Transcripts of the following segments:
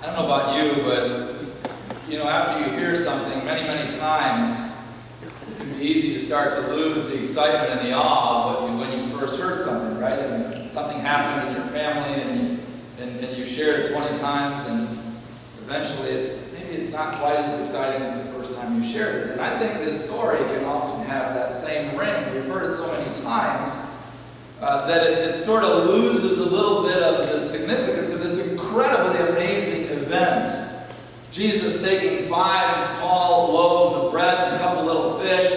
I don't know about you, but after you hear something many times, it can be easy to start to lose the excitement and the awe of when you first heard something, right? And something happened in your family, and you shared it 20 times, and eventually maybe it's not quite as exciting as the first time you shared it. And I think this story can often have that same ring. We've heard it so many times that it sort of loses a little bit of the significance of this incredibly amazing event. Jesus taking 5 small loaves of bread and a couple little fish,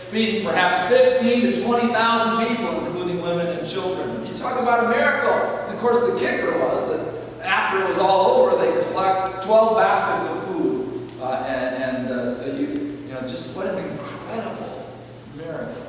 feeding perhaps 15 to 20,000 people, including women and children. You talk about a miracle. And of course, the kicker was that after it was all over, they collect 12 baskets of food. So just what an incredible miracle.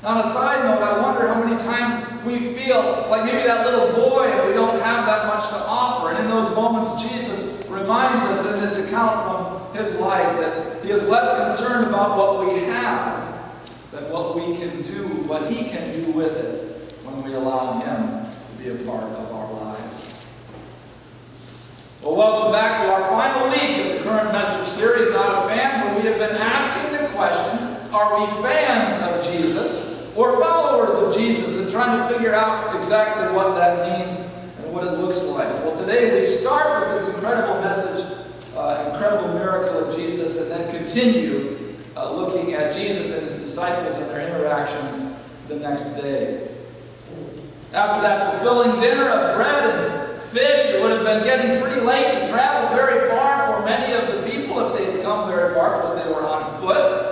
Now, on a side note, I wonder how many times we feel like maybe that little boy and we don't have that much to offer. And in those moments, Jesus reminds us in this account from his life that he is less concerned about what we have than what we can do, what he can do with it when we allow him to be a part of our lives. Well, welcome back to our final week of the current message series, Not a Fan, where we have been asking the question, are we fans of Jesus or followers of Jesus, and trying to figure out exactly what that means and what it looks like. Well, today we start with this incredible message, incredible miracle of Jesus, and then continue looking at Jesus and his disciples and their interactions the next day. After that fulfilling dinner of bread and fish, it would have been getting pretty late to travel very far for many of the people if they had come very far, because they were on foot.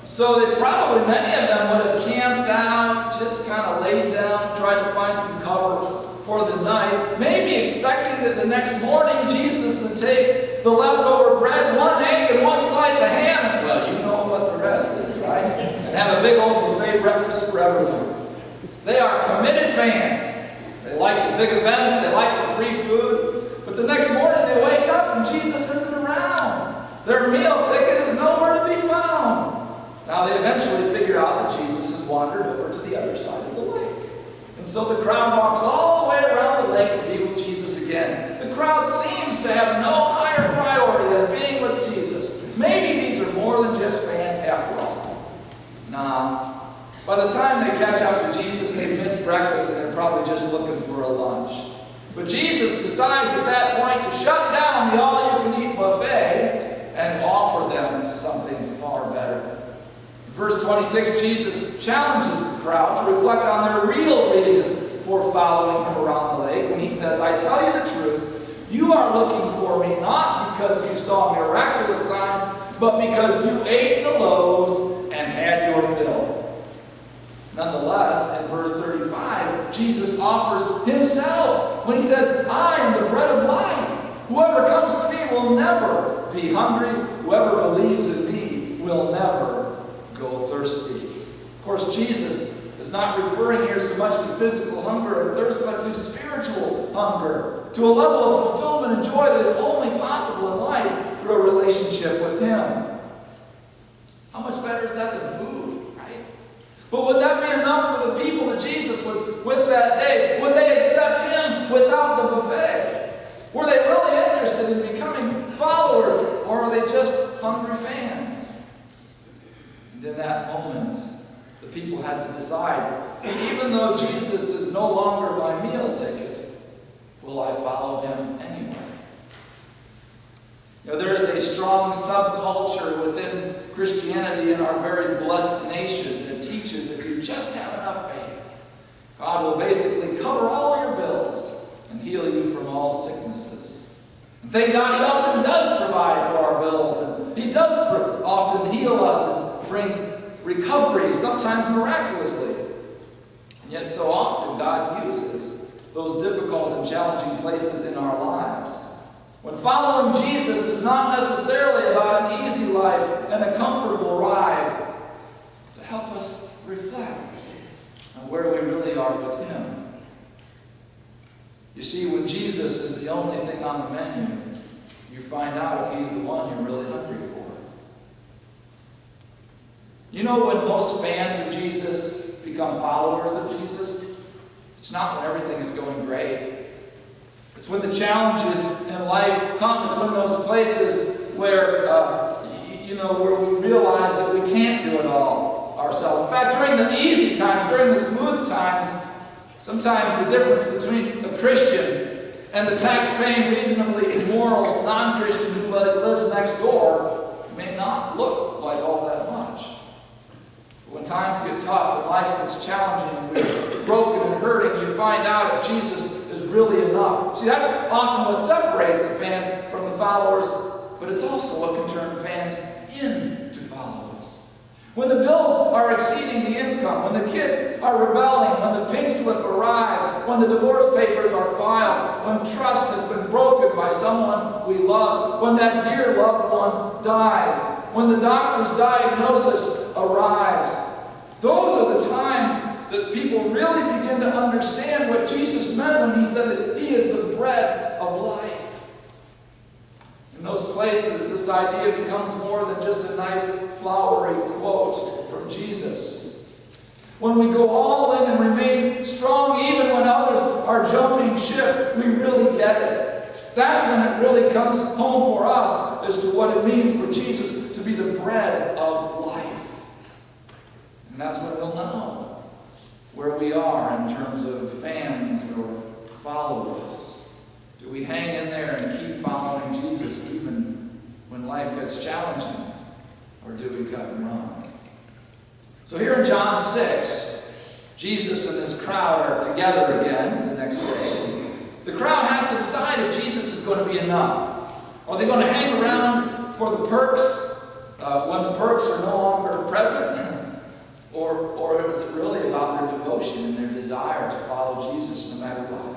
So many of them would have camped out, just kind of laid down, tried to find some cover for the night, maybe expecting that the next morning Jesus would take the leftover bread, 1 egg, and 1 slice of ham, and well, you know what the rest is, right? And have a big old buffet breakfast for everyone. They are committed fans. They like the big events, they like the free food, but the next morning they wake up and Jesus isn't around. Their meal ticket is nowhere to be found. Now they eventually figure out that Jesus has wandered over to the other side of the lake. And so the crowd walks all the way around the lake to be with Jesus again. The crowd seems to have no higher priority than being with Jesus. Maybe these are more than just fans after all. Nah. By the time they catch up to Jesus, they've missed breakfast and they're probably just looking for a lunch. But Jesus decides at that point to shut down the all-you-can-eat buffet and offer them something far better. In verse 26, Jesus challenges the crowd to reflect on their real reason for following him around the lake when he says, I tell you the truth, you are looking for me not because you saw miraculous signs, but because you ate the loaves and had your fill. Nonetheless, in verse 35, Jesus offers himself when he says, I am the bread of life. Whoever comes to me will never be hungry. Whoever believes in me will never go thirsty. Of course, Jesus is not referring here so much to physical hunger and thirst, but to spiritual hunger, to a level of fulfillment and joy that is only possible in life through a relationship with him. How much better is that than food, right? But would that be enough for the people that Jesus was with that day? Would they accept him without the buffet? Were they really interested in becoming followers, or are they just hungry fans? And in that moment, the people had to decide, even though Jesus is no longer my meal ticket, will I follow him anyway? There is a strong subculture within Christianity in our very blessed nation that teaches if you just have enough faith, God will basically cover all your bills and heal you from all sicknesses. And thank God he often does provide for our bills, and he does often heal us and bring recovery, sometimes miraculously. And yet so often God uses those difficult and challenging places in our lives. When following Jesus is not necessarily about an easy life and a comfortable ride, to help us reflect on where we really are with him. You see, when Jesus is the only thing on the menu, you find out if he's the one you're really hungry for. You know when most fans of Jesus become followers of Jesus? It's not when everything is going great. It's when the challenges in life come. It's when those places where, where we realize that we can't do it all ourselves. In fact, during the easy times, during the smooth times, sometimes the difference between a Christian and the tax-paying, reasonably immoral non-Christian who lives next door may not look like all that much. But when times get tough and life gets challenging and we're broken and hurting, you find out that Jesus is really enough. See, that's often what separates the fans from the followers, but it's also what can turn fans into followers. When the bills are exceeding the income, when the kids are rebelling, when the pink slip arrives, when the divorce papers are filed, when trust has been broken by someone we love, when that dear loved one dies, when the doctor's diagnosis arrives, those are the times that people really begin to understand what Jesus meant when he said that he is the bread of life. In those places, this idea becomes more than just a nice flowery quote from Jesus. When we go all in and remain strong even when others are jumping ship, we really get it. That's when it really comes home for us as to what it means for Jesus to be the bread of life. And that's when we'll know where we are in terms of fans or followers. Do we hang in there and keep following Jesus even when life gets challenging? Or do we cut and run? So here in John 6, Jesus and this crowd are together again the next day. The crowd has to decide if Jesus is going to be enough. Are they going to hang around for the perks when the perks are no longer present? Or is it really about their devotion and their desire to follow Jesus no matter what?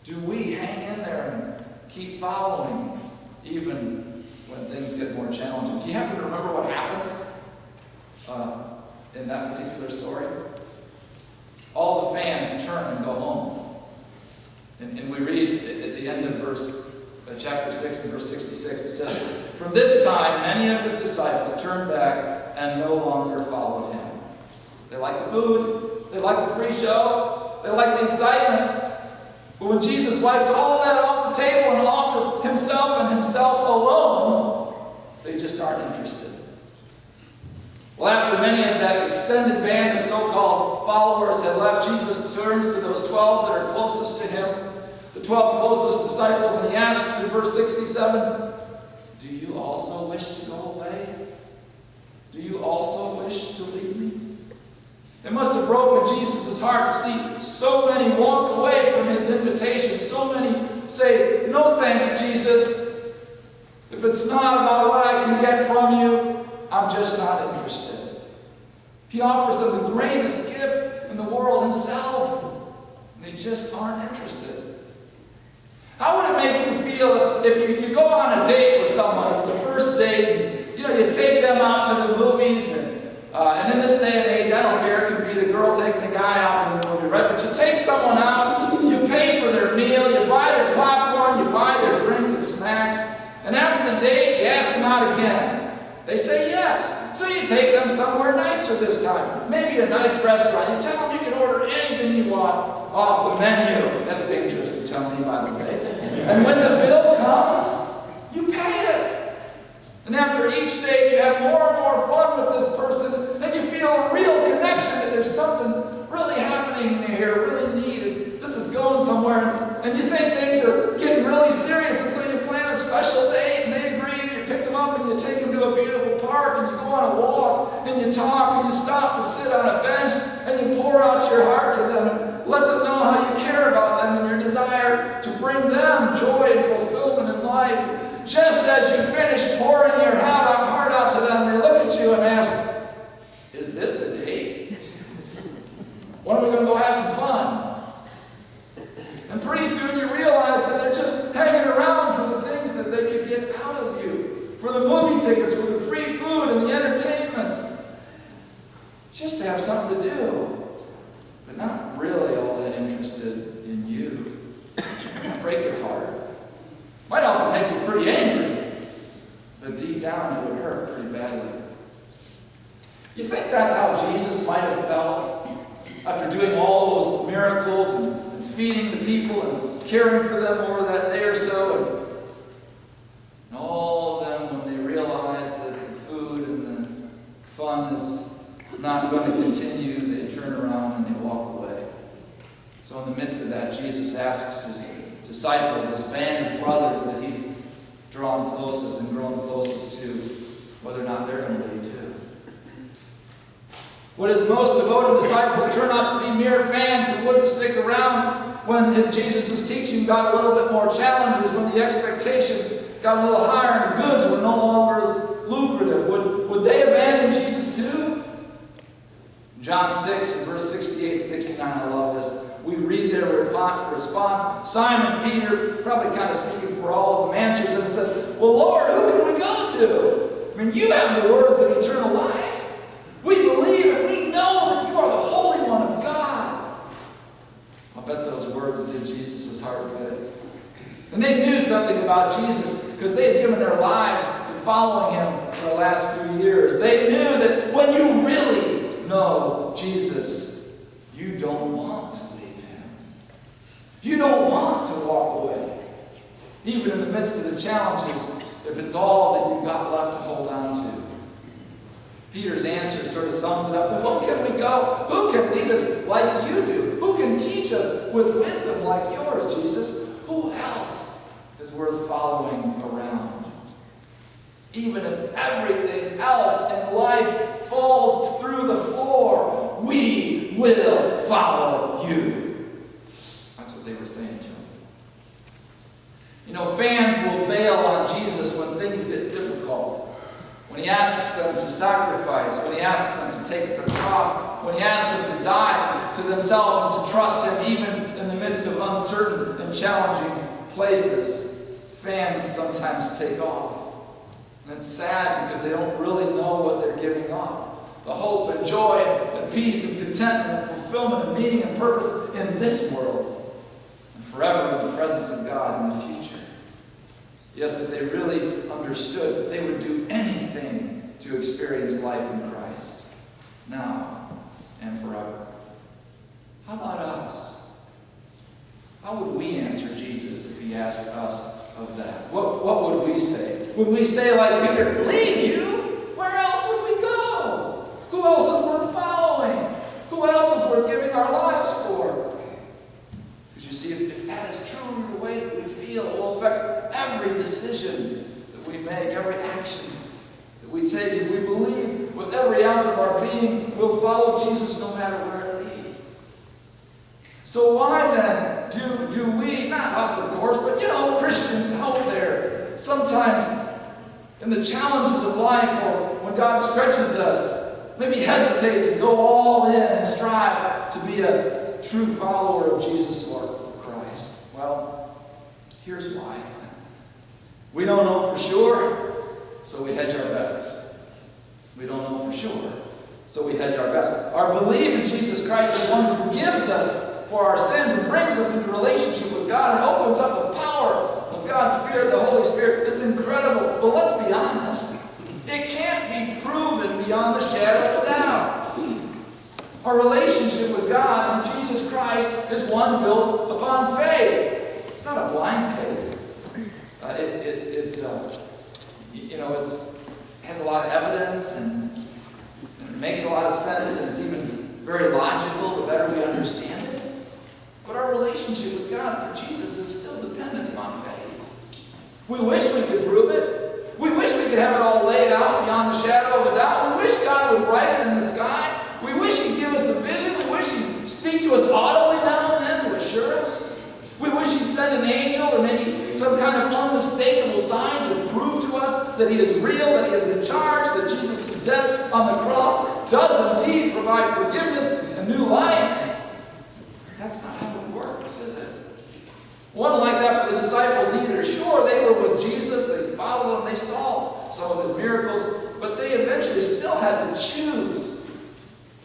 Do we hang in there and keep following even when things get more challenging? Do you happen to remember what happens in that particular story? All the fans turn and go home. And we read at the end of chapter 6 and verse 66, it says, "From this time, many of his disciples turned back and no longer followed him." They like the food, they like the free show, they like the excitement. But when Jesus wipes all that off the table and offers himself and himself alone, they just aren't interested. Well, after many of that extended band of so-called followers had left, Jesus turns to those 12 that are closest to him, the 12 closest disciples, and he asks in verse 67, "Do you also wish to go away? Do you also wish to leave me?" It must have broken Jesus' heart to see so many walk away from his invitation. So many say, "No thanks, Jesus. If it's not about what I can get from you, I'm just not interested." He offers them the greatest gift in the world, himself. And they just aren't interested. How would it make you feel if you go on a date with someone? It's the first date. You take them out to the movies, and in this day and age, I don't care. It could be the girl taking the guy out to the movie, right? But you take someone out, you pay for their meal, you buy their popcorn, you buy their drink and snacks, and after the date, you ask them out again. They say yes. So you take them somewhere nicer this time. Maybe a nice restaurant. You tell them you can order anything you want off the menu. That's dangerous to tell me, by the way. And when the bill comes, you pay it. And after each day, you have more and more fun with this person, and you feel a real connection that there's something really happening here, really neat. This is going somewhere, and you think things are getting really serious, and so you plan a special date, and they agree, and you pick them up, and you take them to a beautiful park, and you go on a walk, and you talk, and you stop to sit on a bench, and you pour out your heart to them, and let them know how you care about them, and your desire to bring them joy and fulfillment in life. Just as you finish pouring your heart out to them, they look at you and ask, "Is this the date? When are we going to go have some fun?" And pretty soon you realize that they're just hanging around for the things that they could get out of you. For the movie tickets, for the free food and the entertainment. Just to have something to do. But not really all that interested in you. It might break your heart. Might also make you pretty angry. But deep down it would hurt pretty badly. feeding the people and caring for them over that day or so. And all of them, when they realize that the food and the fun is not going to continue, they turn around and they walk away. So in the midst of that, Jesus asks his disciples, this band of brothers that he's drawn closest and grown closest to, whether or not they're going to leave too. Would his most devoted disciples turn out to be mere fans who wouldn't stick around when Jesus' teaching got a little bit more challenges, when the expectation got a little higher and goods were no longer as lucrative? Would they abandon Jesus too? John 6, verse 68, 69, I love this. We read their response. Simon Peter, probably kind of speaking for all of them, answers him and says, "Well, Lord, who can we go to? I mean, you have the words of eternal life. We believe and we know that you are the Holy One of God." I'll bet those words did Jesus' heart good. And they knew something about Jesus because they had given their lives to following him for the last few years. They knew that when you really know Jesus, you don't want to leave him. You don't want to walk away. Even in the midst of the challenges, if it's all that you've got left to hold on to. Peter's answer sort of sums it up to, who can we go? Who can lead us like you do? Who can teach us with wisdom like yours, Jesus? Who else is worth following around? Even if everything else in life falls through the floor, we will follow you. That's what they were saying to him. You know, fans will bail on Jesus when things get difficult. When he asks them to sacrifice, when he asks them to take up their cross, when he asks them to die to themselves and to trust him even in the midst of uncertain and challenging places, fans sometimes take off. And it's sad because they don't really know what they're giving up. The hope and joy and peace and contentment and fulfillment and meaning and purpose in this world and forever in the presence of God in the future. Yes, if they really understood, they would do anything to experience life in Christ, now and forever. How about us? How would we answer Jesus if he asked us of that? What would we say? Would we say like Peter, leave you? Where else would we go? Who else is worth following? Who else is worth giving our lives for? Because you see, if that is truly the way that we feel, it will affect every decision that we make, every action that we take. If we believe with every ounce of our being, we'll follow Jesus no matter where it leads. So why then do we, not us of course, but Christians out there, sometimes in the challenges of life or when God stretches us, maybe hesitate to go all in and strive to be a true follower of Jesus or Christ? Well, here's why. We don't know for sure, so we hedge our bets. We don't know for sure, so we hedge our bets. Our belief in Jesus Christ is one who forgives us for our sins and brings us into relationship with God and opens up the power of God's Spirit, the Holy Spirit. It's incredible, but let's be honest. It can't be proven beyond the shadow of a doubt. Our relationship with God and Jesus Christ is one built upon faith. It's not a blind faith. It has a lot of evidence and it makes a lot of sense, and it's even very logical the better we understand it. But our relationship with God for Jesus is still dependent upon faith. We wish we could prove it. We wish we could have it all laid out beyond the shadow of a doubt. We wish God would write it in the sky. We wish he'd give us a vision. We wish he'd speak to us audibly now and then to assure us. We wish he'd send an angel or maybe some kind of unmistakable sign to prove to us that he is real, that he is in charge, that Jesus' death on the cross does indeed provide forgiveness and new life. That's not how it works, is it? Wasn't like that for the disciples either. Sure, they were with Jesus, they followed him, they saw some of his miracles, but they eventually still had to choose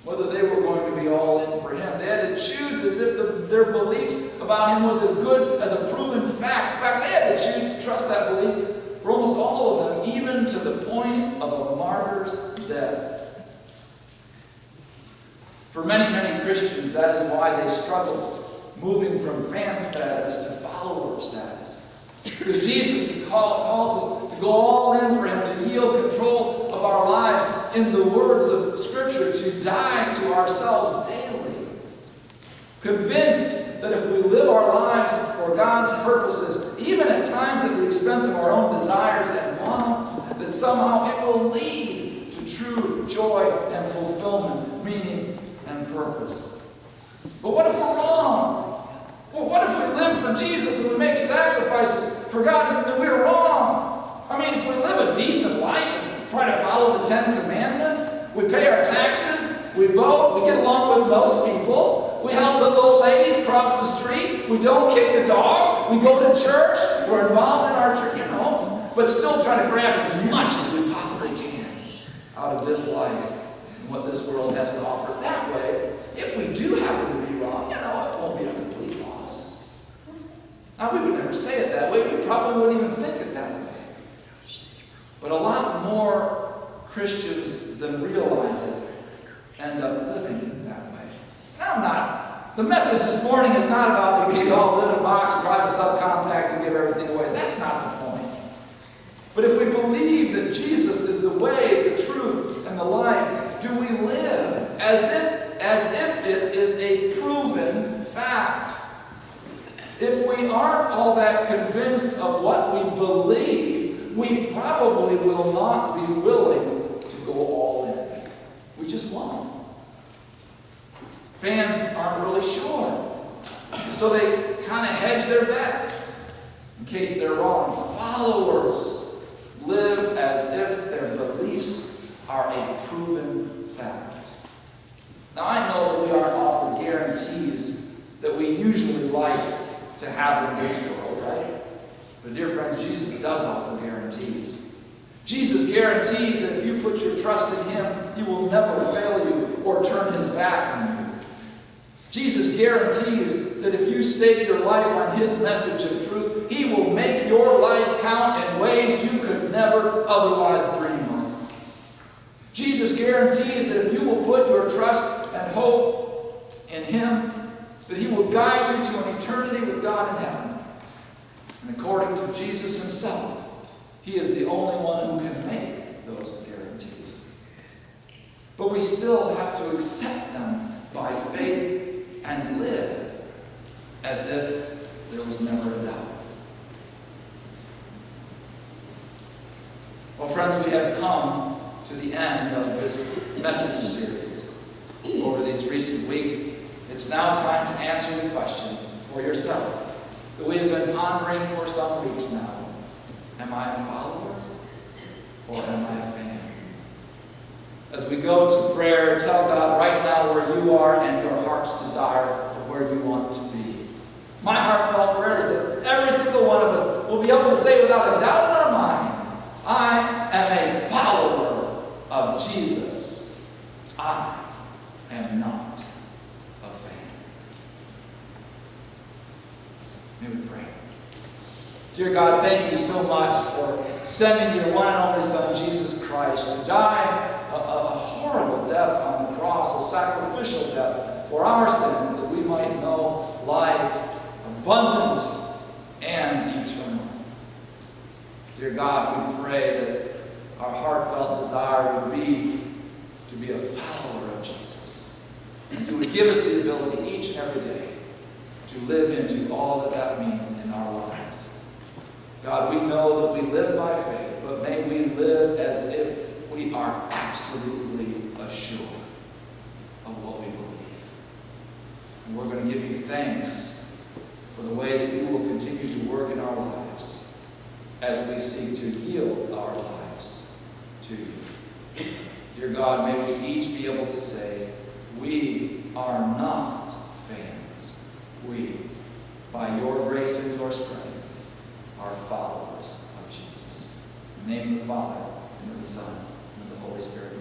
whether they were going to be all in for him. They had to choose as if their beliefs about him was as good as a proven fact. In fact, they had to choose to trust that belief for almost all of them, even to the point of a martyr's death. For many, many Christians, that is why they struggle moving from fan status to follower status. Because Jesus calls us to go all in for him, to yield control of our lives, in the words of Scripture, to die to ourselves daily. Convinced that if we live our lives for God's purposes, even at times at the expense of our own desires and wants, that somehow it will lead to true joy and fulfillment, meaning and purpose. But what if we're wrong? Well, what if we live for Jesus and we make sacrifices for God and we're wrong? I mean, if we live a decent life and try to follow the 10 Commandments, we pay our taxes, we vote, we get along with most people, we help little old ladies cross the street, we don't kick the dog, we go to church, we're involved in our church, but still try to grab as much as we possibly can out of this life and what this world has to offer. That way, if we do happen to be wrong, it won't be a complete loss. Now, we would never say it that way. We probably wouldn't even think it that way. But a lot more Christians than realize it end up living it that way. Now, the message this morning is not about that we should all live in a box, drive a subcompact, and give everything away. That's not the point. But if we believe that Jesus is the way, the truth, and the life, do we live as if it is a proven fact? If we aren't all that convinced of what we believe, we probably will not be willing to go all in. We just won't. Fans aren't really sure, so they kind of hedge their bets in case they're wrong. Followers live as if their beliefs are a proven fact. Now, I know that we aren't offered guarantees that we usually like to have in this world, right? But dear friends, Jesus does offer guarantees. Jesus guarantees that if you put your trust in him, he will never fail you or turn his back on you. Jesus guarantees that if you stake your life on his message of truth, he will make your life count in ways you could never otherwise dream of. Jesus guarantees that if you will put your trust and hope in him, that he will guide you to an eternity with God in heaven. And according to Jesus himself, he is the only one who can make those guarantees. But we still have to accept them by faith and live as if there was never a doubt. Well, friends, we have come to the end of this message series. Over these recent weeks, it's now time to answer the question for yourself that we have been pondering for some weeks now. Am I a follower or am I a fan? As we go to prayer, tell God right now where you are and your heart's desire of where you want to be. My heartfelt prayer is that every single one of us will be able to say without a doubt in our mind, I am a follower of Jesus. I am not a fan. May we pray. Dear God, thank you so much for sending your one and only Son, Jesus Christ, to die a horrible death on the cross, a sacrificial death for our sins, that we might know life abundant and eternal. Dear God, we pray that our heartfelt desire would be to be a follower of Jesus. And you would give us the ability each and every day to live into all that means in our lives. God, we know that we live by faith, but may we live as if we are absolutely assured of what we believe. And we're going to give you thanks for the way that you will continue to work in our lives as we seek to yield our lives to you. Dear God, may we each be able to say, we are not fans. We, by your grace and your strength, are followers of Jesus. In the name of the Father, and of the Son, and of the Holy Spirit.